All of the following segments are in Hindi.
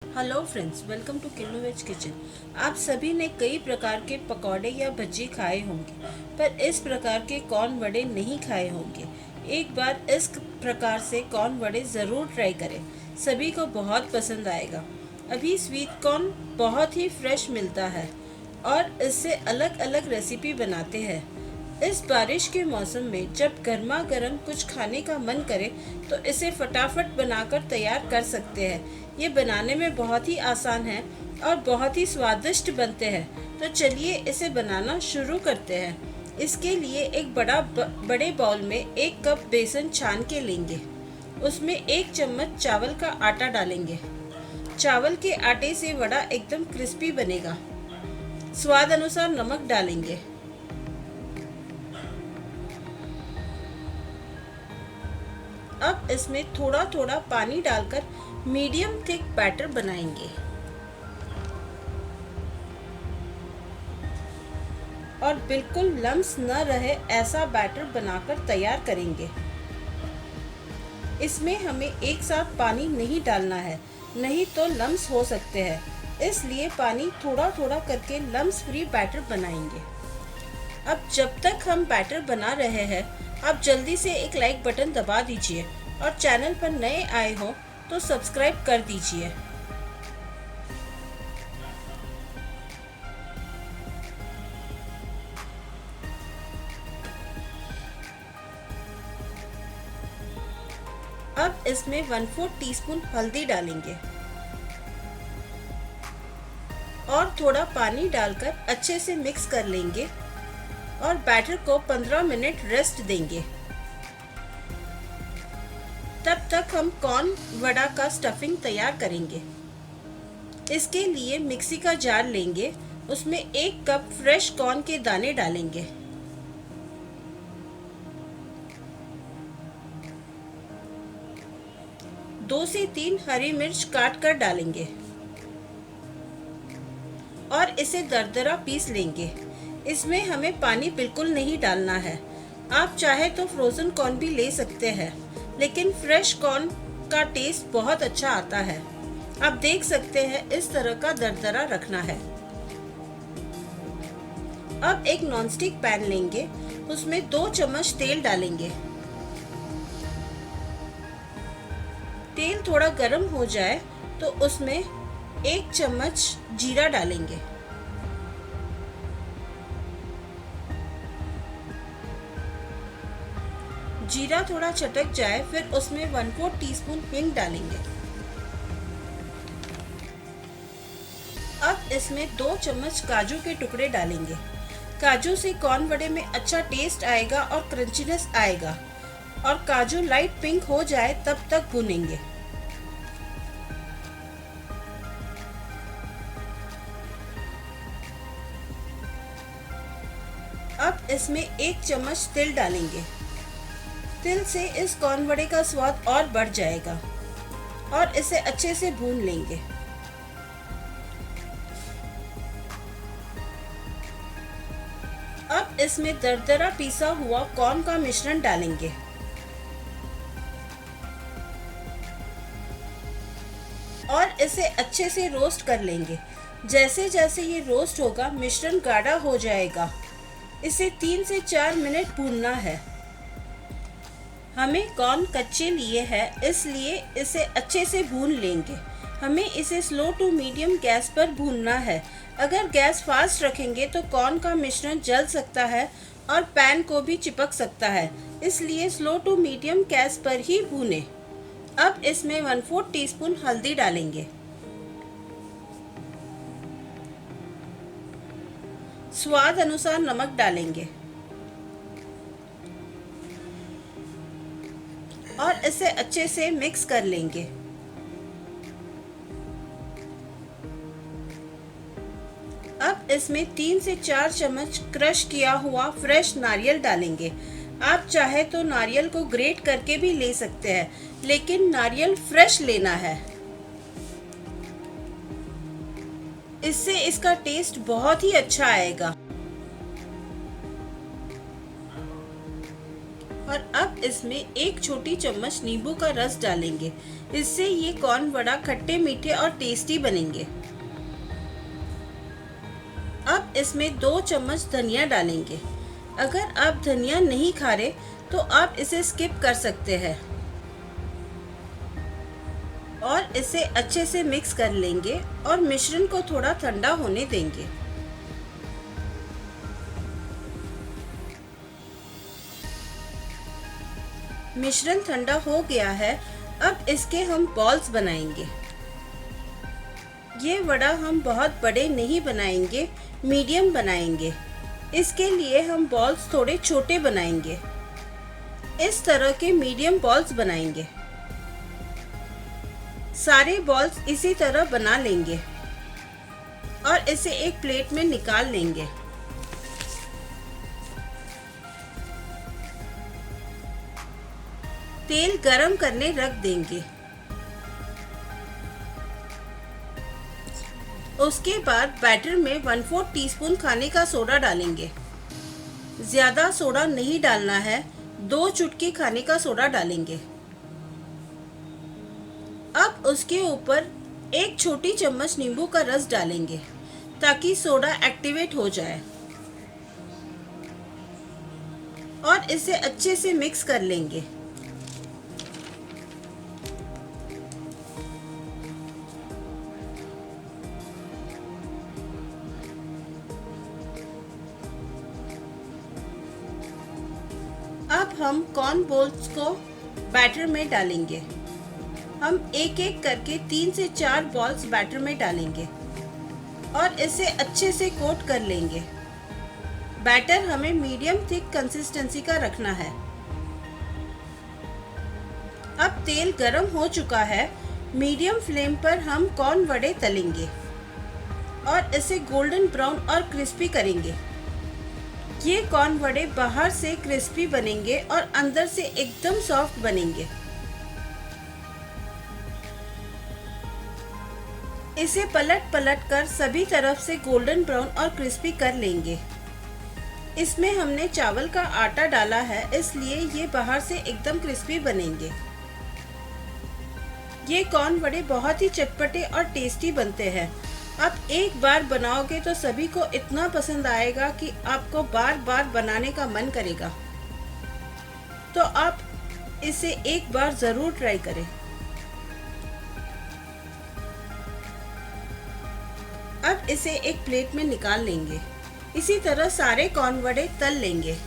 Hello friends, welcome to Kinnu veg kitchen. आप सभी ने कई प्रकार के पकौड़े या भज्जी खाए होंगे, पर इस प्रकार के कॉर्न वड़े नहीं खाए होंगे। एक बार इस प्रकार से कॉर्न वड़े ज़रूर ट्राई करें, सभी को बहुत पसंद आएगा। अभी स्वीट कॉर्न बहुत ही फ्रेश मिलता है और इससे अलग अलग रेसिपी बनाते हैं। इस बारिश के मौसम में जब गर्मा गर्म कुछ खाने का मन करे तो इसे फटाफट बनाकर तैयार कर सकते हैं। ये बनाने में बहुत ही आसान है और बहुत ही स्वादिष्ट बनते हैं। तो चलिए इसे बनाना शुरू करते हैं। इसके लिए एक बड़े बाउल में 1 कप बेसन छान के लेंगे। उसमें 1 चम्मच चावल का आटा डालेंगे। चावल के आटे से वड़ा एकदम क्रिस्पी बनेगा। स्वाद अनुसार नमक डालेंगे। अब इसमें थोड़ा थोड़ा पानी डालकर मीडियम थिक बैटर बनाएंगे और बिल्कुल लम्स न रहे ऐसा बैटर बनाकर तैयार करेंगे। इसमें हमें एक साथ पानी नहीं डालना है, नहीं तो लम्स हो सकते हैं। इसलिए पानी थोड़ा थोड़ा करके लम्स फ्री बैटर बनाएंगे। अब जब तक हम बैटर बना रहे हैं, आप जल्दी से एक लाइक बटन दबा दीजिए और चैनल पर नए आए हो तो सब्सक्राइब कर दीजिए। अब इसमें 1/4 टीस्पून हल्दी डालेंगे और थोड़ा पानी डालकर अच्छे से मिक्स कर लेंगे और बैटर को 15 मिनट रेस्ट देंगे। तब तक हम कॉर्न वड़ा का स्टफिंग तैयार करेंगे। इसके लिए मिक्सी का जार लेंगे, उसमें 1 कप फ्रेश कॉर्न के दाने डालेंगे। दो से 3 हरी मिर्च काट कर डालेंगे और इसे दरदरा पीस लेंगे। इसमें हमें पानी बिल्कुल नहीं डालना है। आप चाहे तो फ्रोज़न कॉर्न भी ले सकते हैं, लेकिन फ्रेश कॉर्न का टेस्ट बहुत अच्छा आता है। आप देख सकते हैं इस तरह का दरदरा रखना है। अब एक नॉनस्टिक पैन लेंगे, उसमें 2 चम्मच तेल डालेंगे। तेल थोड़ा गर्म हो जाए तो उसमें 1 चम्मच जीरा डालेंगे। जीरा थोड़ा चटक जाए फिर उसमें 1/4 टीस्पून हींग डालेंगे। अब इसमें 2 चम्मच काजू के टुकड़े डालेंगे। काजू से कॉर्न वड़े में अच्छा टेस्ट आएगा और क्रंचीनेस आएगा। और काजू लाइट पिंक हो जाए तब तक भूनेंगे। अब इसमें 1 चम्मच तिल डालेंगे। तिल से इस कॉर्न वड़े का स्वाद और बढ़ जाएगा और इसे अच्छे से भून लेंगे। अब इसमें दरदरा पीसा हुआ कॉर्न का मिश्रण डालेंगे और इसे अच्छे से रोस्ट कर लेंगे। जैसे जैसे ये रोस्ट होगा, मिश्रण गाढ़ा हो जाएगा। इसे 3 से 4 मिनट भूनना है। हमें कॉर्न कच्चे लिए हैं, इसलिए इसे अच्छे से भून लेंगे। हमें इसे स्लो टू मीडियम गैस पर भूनना है। अगर गैस फास्ट रखेंगे तो कॉर्न का मिश्रण जल सकता है और पैन को भी चिपक सकता है, इसलिए स्लो टू मीडियम गैस पर ही भूनें। अब इसमें 1/4 टीस्पून हल्दी डालेंगे। स्वाद अनुसार नमक डालेंगे और इसे अच्छे से मिक्स कर लेंगे। अब इसमें 3 से 4 चम्मच क्रश किया हुआ फ्रेश नारियल डालेंगे। आप चाहे तो नारियल को ग्रेट करके भी ले सकते हैं, लेकिन नारियल फ्रेश लेना है। इससे इसका टेस्ट बहुत ही अच्छा आएगा। और अब अब इसमें एक छोटी चम्मच नींबू का रस डालेंगे। इससे ये कॉर्न वड़ा खट्टे मीठे और टेस्टी बनेंगे। अब इसमें 2 चम्मच धनिया डालेंगे। अगर आप धनिया नहीं खा रहे तो आप इसे स्किप कर सकते हैं। और इसे अच्छे से मिक्स कर लेंगे और मिश्रण को थोड़ा ठंडा होने देंगे। मिश्रण ठंडा हो गया है। अब इसके हम बॉल्स बनाएंगे। ये वड़ा हम बहुत बड़े नहीं बनाएंगे, मीडियम बनाएंगे। इसके लिए हम बॉल्स थोड़े छोटे बनाएंगे। इस तरह के मीडियम बॉल्स बनाएंगे। सारे बॉल्स इसी तरह बना लेंगे और इसे एक प्लेट में निकाल लेंगे। तेल गरम करने रख देंगे। उसके बाद बैटर में 1/4 टीस्पून खाने का सोडा डालेंगे। ज़्यादा सोडा नहीं डालना है, 2 चुटकी खाने का सोडा डालेंगे। अब उसके ऊपर एक छोटी चम्मच नींबू का रस डालेंगे ताकि सोडा एक्टिवेट हो जाए और इसे अच्छे से मिक्स कर लेंगे। अब हम कॉर्न बॉल्स को बैटर में डालेंगे। हम एक एक करके 3 से 4 बॉल्स बैटर में डालेंगे और इसे अच्छे से कोट कर लेंगे। बैटर हमें मीडियम थिक कंसिस्टेंसी का रखना है। अब तेल गरम हो चुका है। मीडियम फ्लेम पर हम कॉर्न वड़े तलेंगे और इसे गोल्डन ब्राउन और क्रिस्पी करेंगे। ये कॉर्न वड़े बाहर से क्रिस्पी बनेंगे और अंदर से एकदम सॉफ्ट बनेंगे। इसे पलट पलट कर सभी तरफ से गोल्डन ब्राउन और क्रिस्पी कर लेंगे। इसमें हमने चावल का आटा डाला है, इसलिए ये बाहर से एकदम क्रिस्पी बनेंगे। ये कॉर्न वड़े बहुत ही चटपटे और टेस्टी बनते हैं। आप एक बार बनाओगे तो सभी को इतना पसंद आएगा कि आपको बार बार बनाने का मन करेगा। तो आप इसे एक बार ज़रूर ट्राई करें। अब इसे एक प्लेट में निकाल लेंगे। इसी तरह सारे कॉर्न वड़े तल लेंगे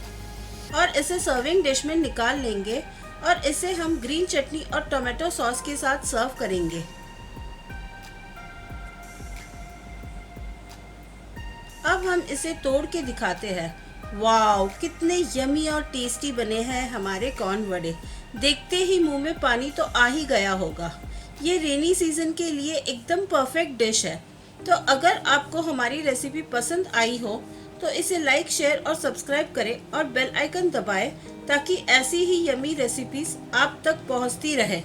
और इसे सर्विंग डिश में निकाल लेंगे और इसे हम ग्रीन चटनी और टोमेटो सॉस के साथ सर्व करेंगे। अब हम इसे तोड़ के दिखाते हैं। वाव, कितने यमी और टेस्टी बने हैं हमारे कॉर्न वड़े। देखते ही मुंह में पानी तो आ ही गया होगा। ये रेनी सीजन के लिए एकदम परफेक्ट डिश है। तो अगर आपको हमारी रेसिपी पसंद आई हो तो इसे लाइक, शेयर और सब्सक्राइब करें और बेल आइकन दबाएं ताकि ऐसी ही यमी रेसिपीज आप तक पहुंचती रहे।